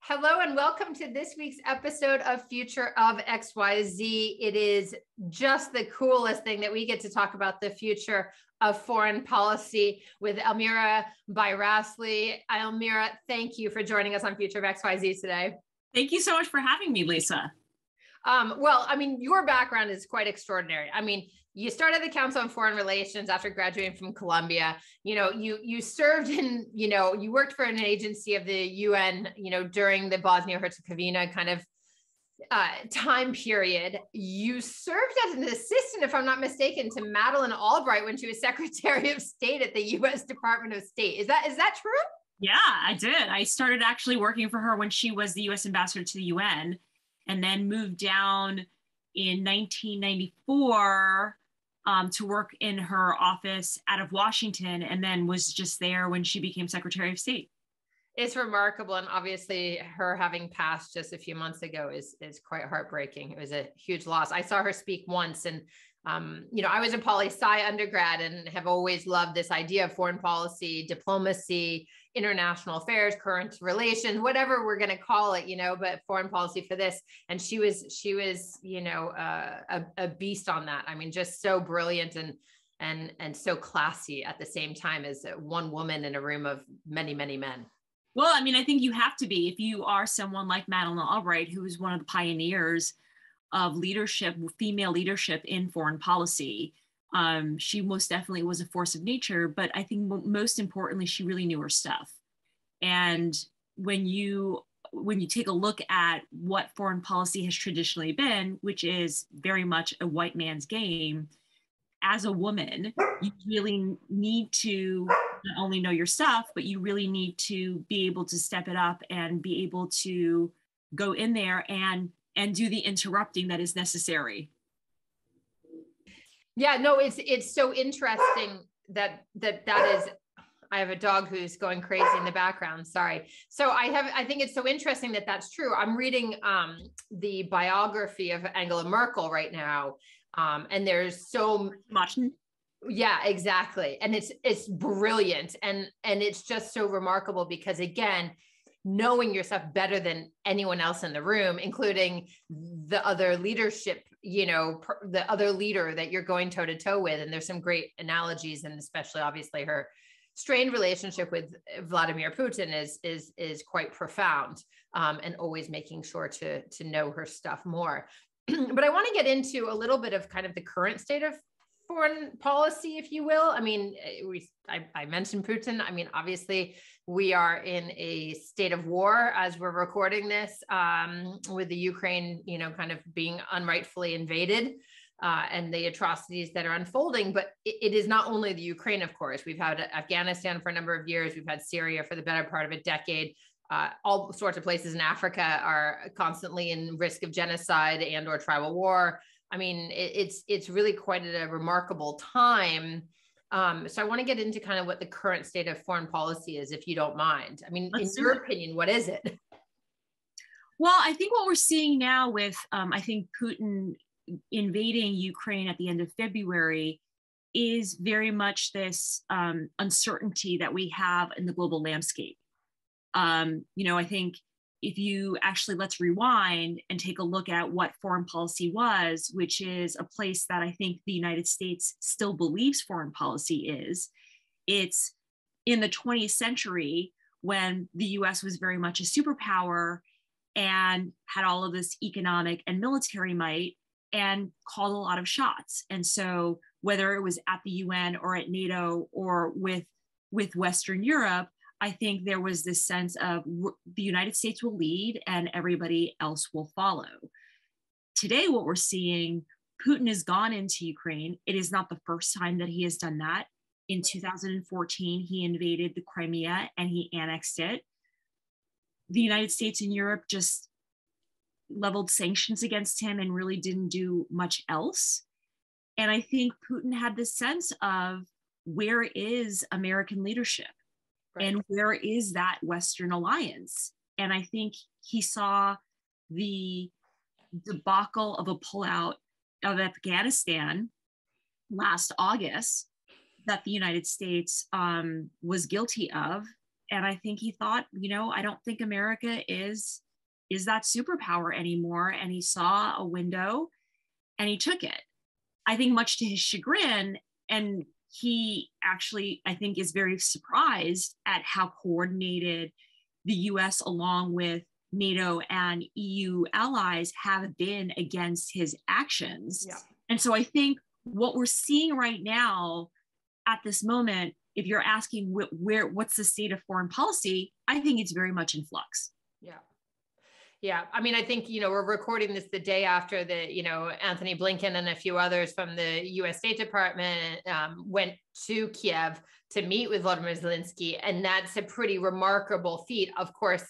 Hello and welcome to this week's episode of Future of XYZ. It is just the coolest thing that we get to talk about the future of foreign policy with Elmira Bayrasli. Elmira, thank you for joining us on Future of XYZ today. Thank you so much for having me, Lisa. Your background is quite extraordinary. You started the Council on Foreign Relations after graduating from Columbia. You served in, you worked for an agency of the UN, during the Bosnia-Herzegovina kind of time period. You served as an assistant, if I'm not mistaken, to Madeleine Albright when she was Secretary of State at the US Department of State. Is that true? Yeah, I did. I started actually working for her when she was the US ambassador to the UN, and then moved down in 1994 to work in her office out of Washington, and then was just there when she became Secretary of State. It's remarkable. And obviously her having passed just a few months ago is quite heartbreaking. It was a huge loss. I saw her speak once, and I was a poli-sci undergrad and have always loved this idea of foreign policy, diplomacy, international affairs, current relations, whatever we're going to call it, but foreign policy for this. And she was, a beast on that. Just so brilliant and so classy at the same time as one woman in a room of many, many men. Well, I think you have to be, if you are someone like Madeleine Albright, who was one of the pioneers of leadership, female leadership in foreign policy. She most definitely was a force of nature, but I think most importantly, she really knew her stuff. And when you take a look at what foreign policy has traditionally been, which is very much a white man's game, as a woman, you really need to not only know your stuff, but you really need to be able to step it up and be able to go in there and do the interrupting that is necessary. Yeah, no, it's so interesting that is. I have a dog who's going crazy in the background. Sorry. So I think it's so interesting that that's true. I'm reading the biography of Angela Merkel right now, and there's so much. Yeah, exactly, and it's brilliant, and it's just so remarkable because, again, knowing yourself better than anyone else in the room, including the other leadership, the other leader that you're going toe to toe with. And there's some great analogies, and especially obviously her strained relationship with Vladimir Putin is quite profound, and always making sure to know her stuff more. But I want to get into a little bit of kind of the current state of foreign policy, if you will. I mentioned Putin. Obviously we are in a state of war as we're recording this, with the Ukraine, kind of being unrightfully invaded, and the atrocities that are unfolding. But it is not only the Ukraine, of course. We've had Afghanistan for a number of years. We've had Syria for the better part of a decade. All sorts of places in Africa are constantly in risk of genocide and or tribal war. It's really quite a remarkable time. So I want to get into kind of what the current state of foreign policy is, if you don't mind. In your opinion, what is it? Well, I think what we're seeing now with, I think Putin invading Ukraine at the end of February is very much this uncertainty that we have in the global landscape. I think if you actually, let's rewind and take a look at what foreign policy was, which is a place that I think the United States still believes foreign policy is. It's in the 20th century when the US was very much a superpower and had all of this economic and military might and called a lot of shots. And so whether it was at the UN or at NATO or with Western Europe, I think there was this sense of the United States will lead and everybody else will follow. Today, what we're seeing, Putin has gone into Ukraine. It is not the first time that he has done that. In 2014, he invaded the Crimea and he annexed it. The United States and Europe just leveled sanctions against him and really didn't do much else. And I think Putin had this sense of, where is American leadership? Right. And where is that Western alliance? And I think he saw the debacle of a pullout of Afghanistan last August that the United States was guilty of, And I think he thought, I don't think America is that superpower anymore. And he saw a window and he took it. I think much to his chagrin. And he actually, I think, is very surprised at how coordinated the US, along with NATO and EU allies, have been against his actions. Yeah. And so I think what we're seeing right now at this moment, if you're asking what's the state of foreign policy, I think it's very much in flux. Yeah. Yeah. I mean, I think, we're recording this the day after Anthony Blinken and a few others from the US State Department went to Kiev to meet with Volodymyr Zelensky. And that's a pretty remarkable feat. Of course,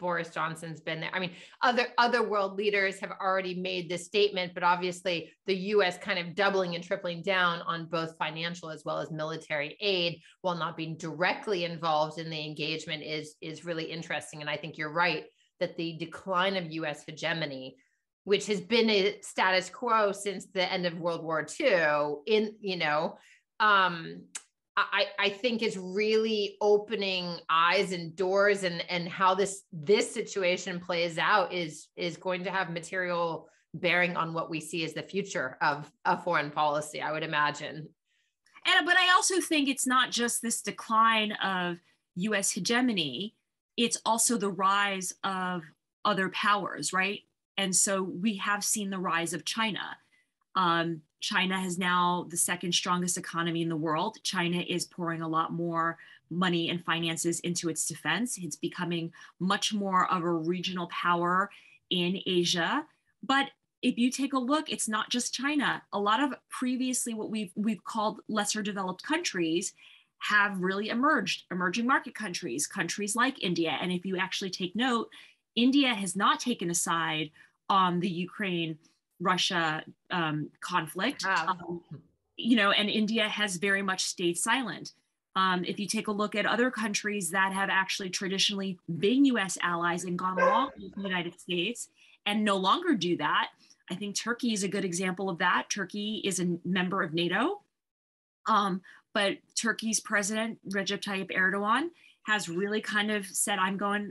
Boris Johnson's been there. I mean, other world leaders have already made this statement, but obviously the US kind of doubling and tripling down on both financial as well as military aid while not being directly involved in the engagement is really interesting. And I think you're right that the decline of US hegemony, which has been a status quo since the end of World War II, I think is really opening eyes and doors, and how this situation plays out is going to have material bearing on what we see as the future of foreign policy, I would imagine. But I also think it's not just this decline of US hegemony, it's also the rise of other powers, right? And so we have seen the rise of China. China is now the second strongest economy in the world. China is pouring a lot more money and finances into its defense. It's becoming much more of a regional power in Asia. But if you take a look, it's not just China. A lot of previously what we've called lesser developed countries have really emerged, emerging market countries like India. And if you actually take note, India has not taken a side on the Ukraine-Russia conflict, and India has very much stayed silent. If you take a look at other countries that have actually traditionally been US allies and gone along with the United States and no longer do that, I think Turkey is a good example of that. Turkey is a member of NATO. But Turkey's president, Recep Tayyip Erdogan, has really kind of said, I'm going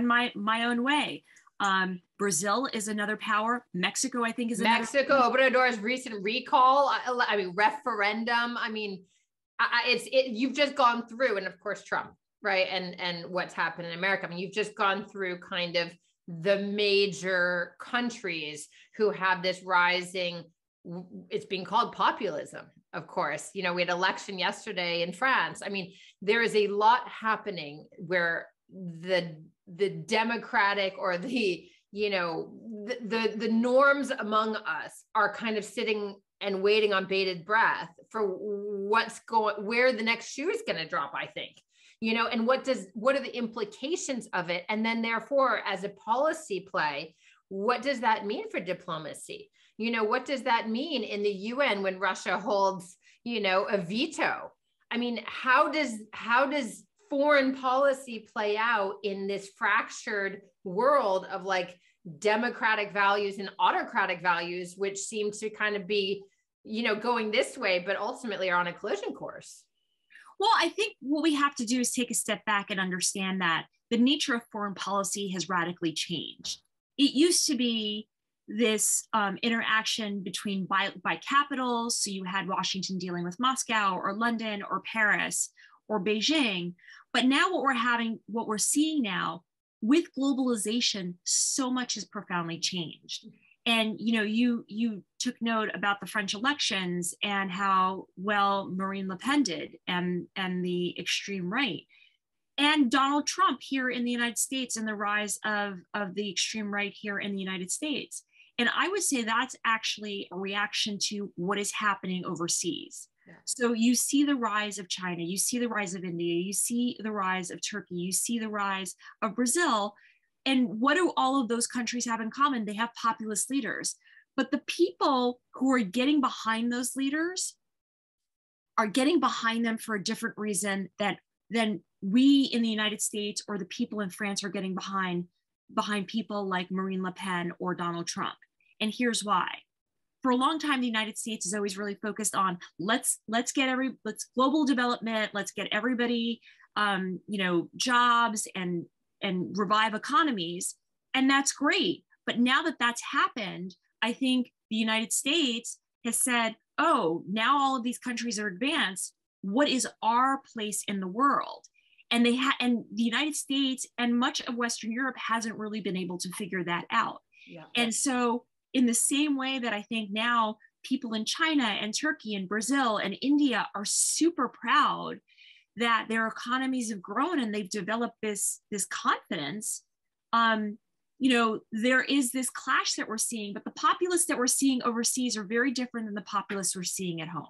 my own way. Brazil is another power. Mexico, I think, is another. Mexico, Obrador's recent recall, I mean, referendum. I mean, you've just gone through, and of course, Trump, right? And what's happened in America. I mean, you've just gone through kind of the major countries who have this rising, it's being called populism, of course. We had election yesterday in France. I mean, there is a lot happening where the democratic or the norms among us are kind of sitting and waiting on bated breath for where the next shoe is going to drop, I think. And what are the implications of it? And then therefore, as a policy play, what does that mean for diplomacy? What does that mean in the UN when Russia holds, a veto? I mean, how does foreign policy play out in this fractured world of like democratic values and autocratic values, which seem to kind of be, going this way, but ultimately are on a collision course? Well, I think what we have to do is take a step back and understand that the nature of foreign policy has radically changed. It used to be this interaction between by capitals. So you had Washington dealing with Moscow or London or Paris or Beijing. But now what we're seeing now with globalization, so much has profoundly changed. And you took note about the French elections and how well Marine Le Pen did and the extreme right. And Donald Trump here in the United States and the rise of the extreme right here in the United States. And I would say that's actually a reaction to what is happening overseas. Yeah. So you see the rise of China, you see the rise of India, you see the rise of Turkey, you see the rise of Brazil. And what do all of those countries have in common? They have populist leaders. But the people who are getting behind those leaders are getting behind them for a different reason than we in the United States or the people in France are getting behind people like Marine Le Pen or Donald Trump. And here's why. For a long time, the United States is always really focused on let's global development, let's get everybody jobs and revive economies. And that's great. But now that that's happened, I think the United States has said, oh, now all of these countries are advanced. What is our place in the world? And and the United States and much of Western Europe hasn't really been able to figure that out. Yeah. And so in the same way that I think now people in China and Turkey and Brazil and India are super proud that their economies have grown and they've developed this confidence, there is this clash that we're seeing, but the populists that we're seeing overseas are very different than the populists we're seeing at home.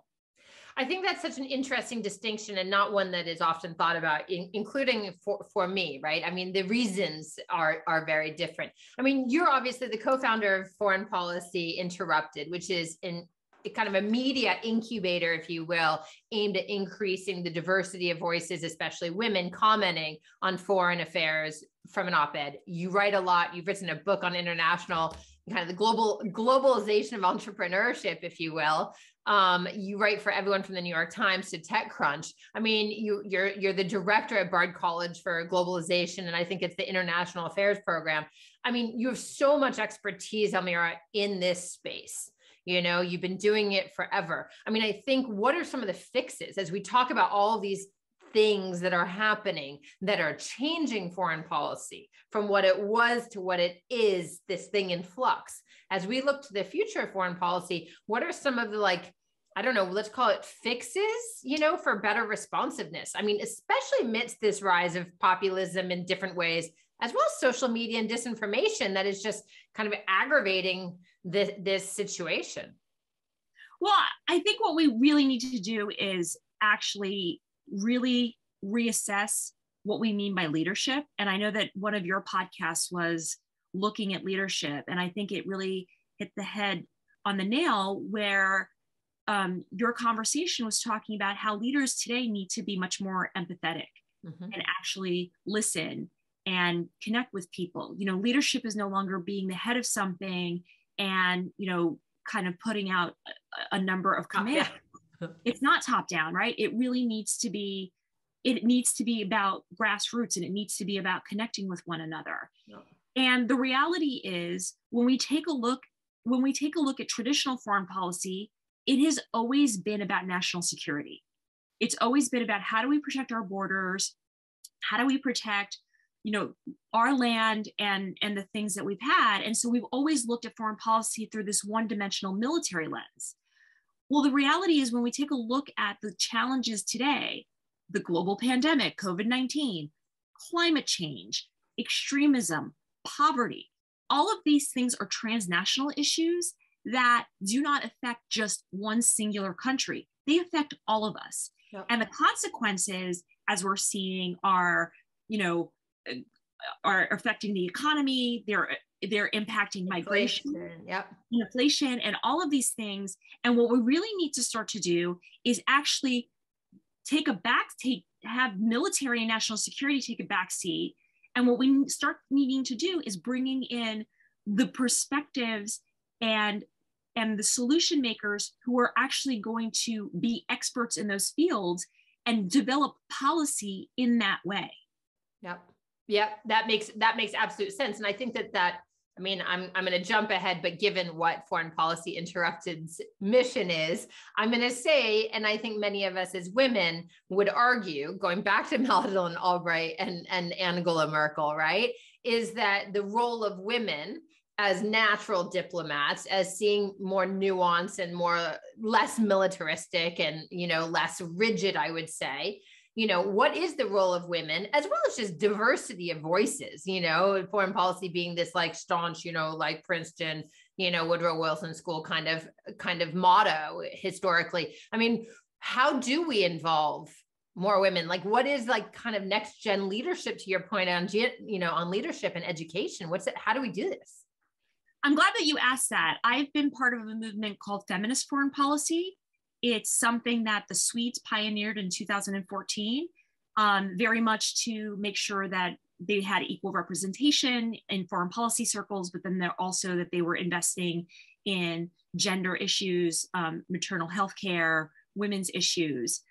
I think that's such an interesting distinction and not one that is often thought about, including for me, right? I mean, the reasons are very different. I mean, you're obviously the co-founder of Foreign Policy Interrupted, which is kind of a media incubator, if you will, aimed at increasing the diversity of voices, especially women, commenting on foreign affairs from an op-ed. You write a lot. You've written a book on international, kind of the globalization of entrepreneurship, if you will. You write for everyone from the New York Times to TechCrunch. I mean, you're the director at Bard College for Globalization, and I think it's the International Affairs program. I mean, you have so much expertise, Elmira, in this space. You've been doing it forever. I mean, I think, what are some of the fixes as we talk about all of these things that are happening that are changing foreign policy from what it was to what it is, this thing in flux? As we look to the future of foreign policy, what are some of the, let's call it fixes, for better responsiveness? I mean, especially amidst this rise of populism in different ways, as well as social media and disinformation that is just kind of aggravating this situation. Well, I think what we really need to do is actually really reassess what we mean by leadership. And I know that one of your podcasts was looking at leadership, and I think it really hit the head on the nail where your conversation was talking about how leaders today need to be much more empathetic and actually listen and connect with people. Leadership is no longer being the head of something and, kind of putting out a number of commands. It's not top down, right? It really needs to be, about grassroots, and it needs to be about connecting with one another. Yeah. And the reality is, when we take a look at traditional foreign policy, it has always been about national security. It's always been about, how do we protect our borders? How do we protect, our land and the things that we've had? And so we've always looked at foreign policy through this one-dimensional military lens. Well, the reality is, when we take a look at the challenges today, the global pandemic, COVID-19, climate change, extremism, poverty, all of these things are transnational issues that do not affect just one singular country. They affect all of us. Yep. And the consequences, as we're seeing, are affecting the economy. They're impacting migration, inflation, and all of these things. And what we really need to start to do is actually have military and national security take a back seat. And what we start needing to do is bringing in the perspectives and the solution makers who are actually going to be experts in those fields and develop policy in that way. Yep. That makes absolute sense. And I think I'm going to jump ahead, but given what Foreign Policy Interrupted's mission is, I'm going to say, and I think many of us as women would argue, going back to Madeleine Albright and Angela Merkel, right, is that the role of women as natural diplomats, as seeing more nuance and less militaristic and, less rigid, I would say, what is the role of women, as well as just diversity of voices, foreign policy being this staunch, like Princeton, Woodrow Wilson School kind of motto historically. I mean, how do we involve more women? What is kind of next gen leadership, to your point on, on leadership and education? How do we do this? I'm glad that you asked that. I've been part of a movement called Feminist Foreign Policy. It's something that the Swedes pioneered in 2014, very much to make sure that they had equal representation in foreign policy circles, but then they're also that they were investing in gender issues, maternal health care, women's issues.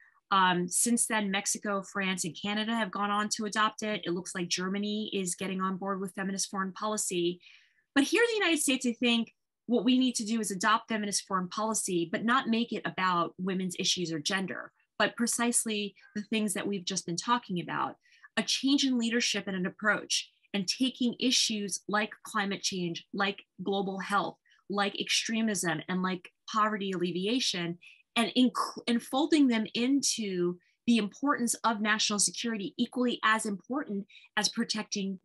Since then, Mexico, France, and Canada have gone on to adopt it. It looks like Germany is getting on board with feminist foreign policy. But here in the United States, I think what we need to do is adopt feminist foreign policy, but not make it about women's issues or gender, but precisely the things that we've just been talking about, a change in leadership and an approach, and taking issues like climate change, like global health, like extremism, and like poverty alleviation, and folding them into the importance of national security, equally as important as protecting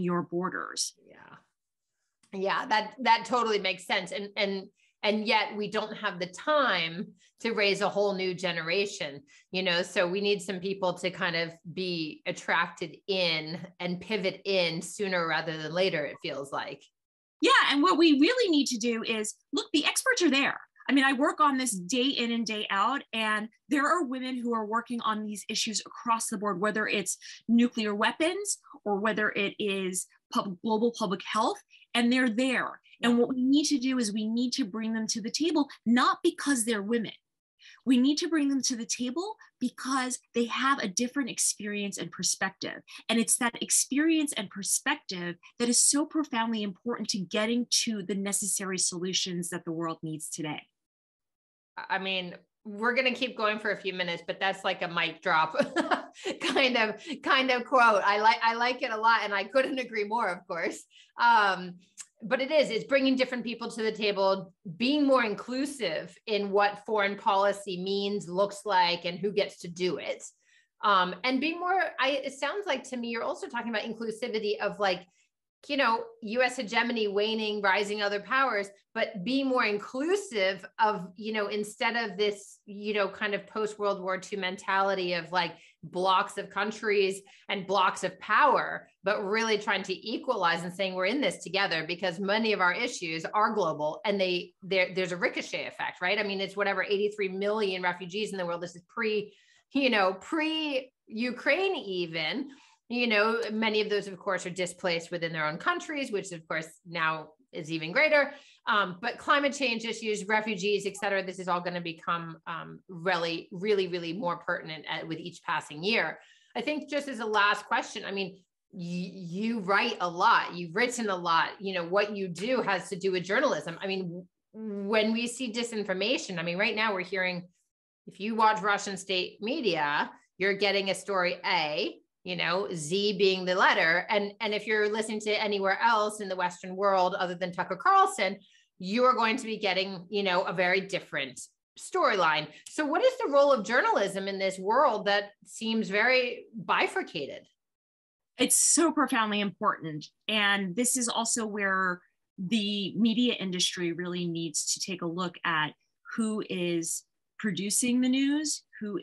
your borders. Yeah, that totally makes sense. And yet we don't have the time to raise a whole new generation, so we need some people to kind of be attracted in and pivot in sooner rather than later, it feels like. Yeah, and what we really need to do is, look, the experts are there. I mean, I work on this day in and day out, and there are women who are working on these issues across the board, whether it's nuclear weapons or whether it is global public health, and they're there. And what we need to do is we need to bring them to the table, not because they're women. We need to bring them to the table because they have a different experience and perspective. And it's that experience and perspective that is so profoundly important to getting to the necessary solutions that the world needs today. I mean, we're going to keep going for a few minutes, but that's like a mic drop kind of quote. I like it a lot, and I couldn't agree more, of course. But it's bringing different people to the table, being more inclusive in what foreign policy means, looks like, and who gets to do it. And being more, it sounds like to me, you're also talking about inclusivity of like, US hegemony waning, rising other powers, but being more inclusive of, instead of this, kind of post-World War II mentality of like blocks of countries and blocks of power, but really trying to equalize and saying we're in this together, because many of our issues are global and there's a ricochet effect, right? I mean, it's whatever, 83 million refugees in the world. This is pre-Ukraine even. Many of those, of course, are displaced within their own countries, which of course now is even greater. But climate change issues, refugees, et cetera, this is all going to become really, really, really more pertinent with each passing year. I think just as a last question, I mean, you write a lot, you've written a lot, what you do has to do with journalism. I mean, when we see disinformation, I mean, right now we're hearing, if you watch Russian state media, you're getting a story A, Z being the letter. And if you're listening to anywhere else in the Western world, other than Tucker Carlson, you are going to be getting, a very different storyline. So what is the role of journalism in this world that seems very bifurcated? It's so profoundly important. And this is also where the media industry really needs to take a look at who is producing the news, who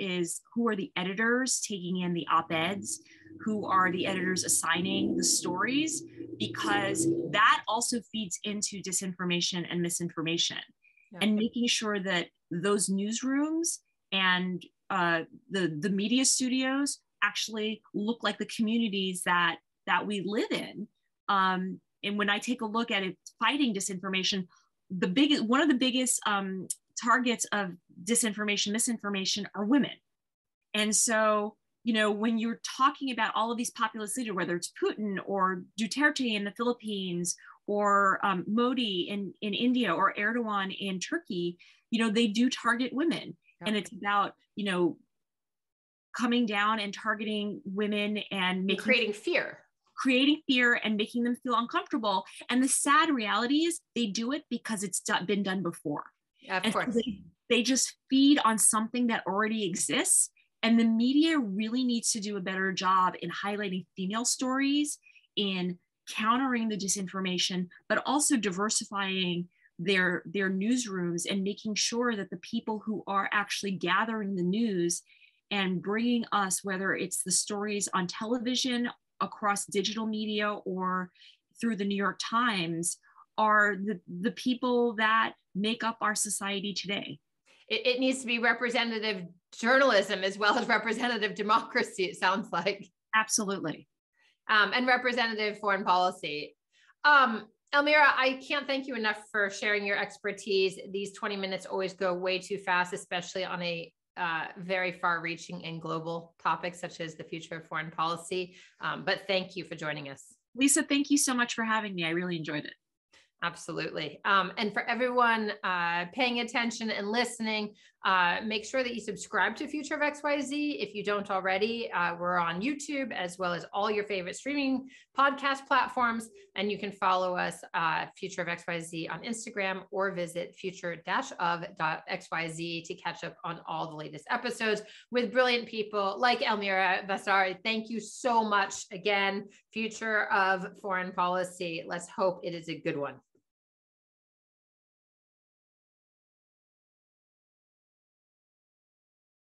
are the editors taking in the op-eds, who are the editors assigning the stories, because that also feeds into disinformation and misinformation. Yeah. And making sure that those newsrooms and the media studios actually look like the communities that we live in. And when I take a look at it, fighting disinformation, one of the biggest targets of disinformation, misinformation are women. And so, when you're talking about all of these populist leaders, whether it's Putin or Duterte in the Philippines or Modi in India or Erdogan in Turkey, they do target women. Yeah. And it's about, coming down and targeting women and creating fear and making them feel uncomfortable. And the sad reality is they do it because it's been done before. Yeah, of course. So they just feed on something that already exists. And the media really needs to do a better job in highlighting female stories, in countering the disinformation, but also diversifying their newsrooms and making sure that the people who are actually gathering the news and bringing us, whether it's the stories on television, across digital media, or through the New York Times, are the people that make up our society today. It needs to be representative journalism as well as representative democracy, it sounds like. Absolutely. And representative foreign policy. Elmira, I can't thank you enough for sharing your expertise. These 20 minutes always go way too fast, especially on a very far-reaching and global topics such as the future of foreign policy. But thank you for joining us. Lisa, thank you so much for having me. I really enjoyed it. Absolutely. And for everyone paying attention and listening, make sure that you subscribe to Future of XYZ. If you don't already, we're on YouTube as well as all your favorite streaming podcast platforms. And you can follow us, Future of XYZ on Instagram, or visit future-of.xyz to catch up on all the latest episodes with brilliant people like Elmira Vasari. Thank you so much again. Future of Foreign Policy. Let's hope it is a good one.